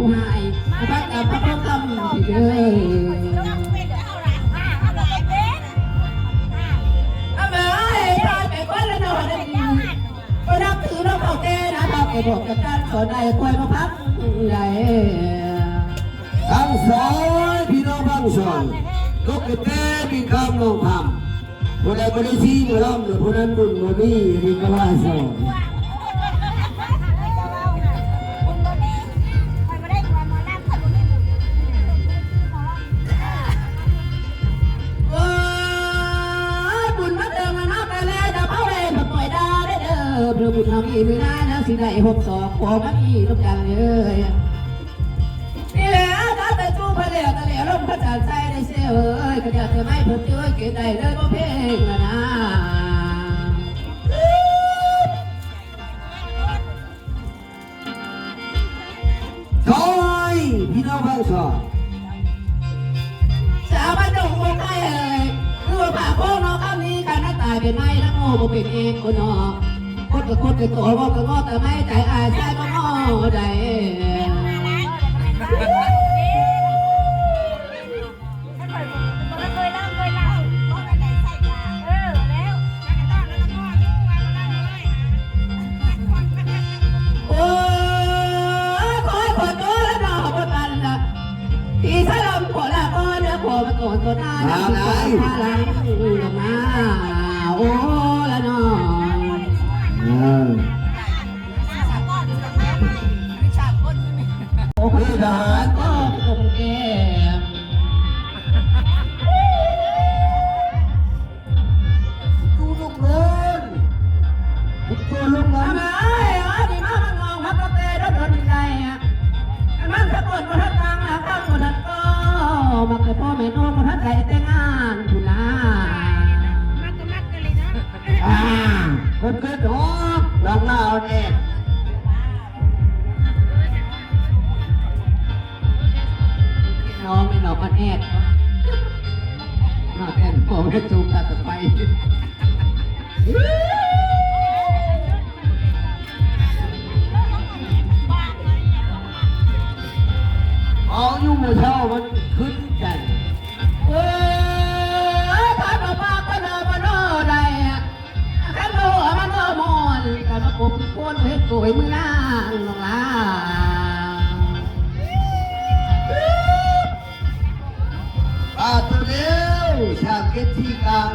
ผู้ให้พระกับพระพุทธคำที่เด้อบอกกับการสอนได้คอยมาพักใหญ่ทั้งสองพี่น้องทั้งสองลูกแก่มีคำลองทำผู้ใดบริสีมาล้อมหรือผู้นั้นบุญมามีมีกว่าสองบุญมาเติมมานับไปแล้วจะเผาเลยมาปล่อยดาได้เด้อเพื่อบุญทำอีกไม่ได้นะสิได้62ขอมาอีกทุกอย่างเลยนี่แหละถ้าแต่จู้ไปแล้วแต่แล้วร่มพระจันทร์ใจได้เสียเอ้ยก็อยากจะไม่เพิ่มเจอเกิดได้เลยก็เพลงละนะจอยพี่น้องทั้งสองสาวบ้านดงคนไทยเอ้ยคือว่าผ่าโค้งน้องคำนี้การหน้าตายเป็นไม่ทั้งโง่บ่เป็นเองคนนอกคนกับคนเป็นตัวงอกกับงอแต่ไม่ใจอายใจก็งอได้ก่อนตัวหน้าหลังหลังมาโอ้ละน้องโอ้ยทหารก็คงแก่ดูลูกเล่นตัวลูกเล่นทำไมดีมากมันงงพับกระเตะรถโดนใจมันสะกดมาทัดตังแล้วข้ามมาทัดก็มาเกิดพ่อแม่น้องมาทัดใจแต่งงานคุณนะคนเกิดหอหลังหน้าเนี่ยน้องไม่หนอกมันแอดน้องแอดผมจะจูบตัดไปเอาอยู่เมื่อเช้ามันขึ้นกันพาป้าก็เดินมาโน่ได้ข้างโน่มันโน่มอนกันมาปลุกคนเฮ็ดตัวมือล่างลงล่าตัวเดียวชาเก็ตที่กลาง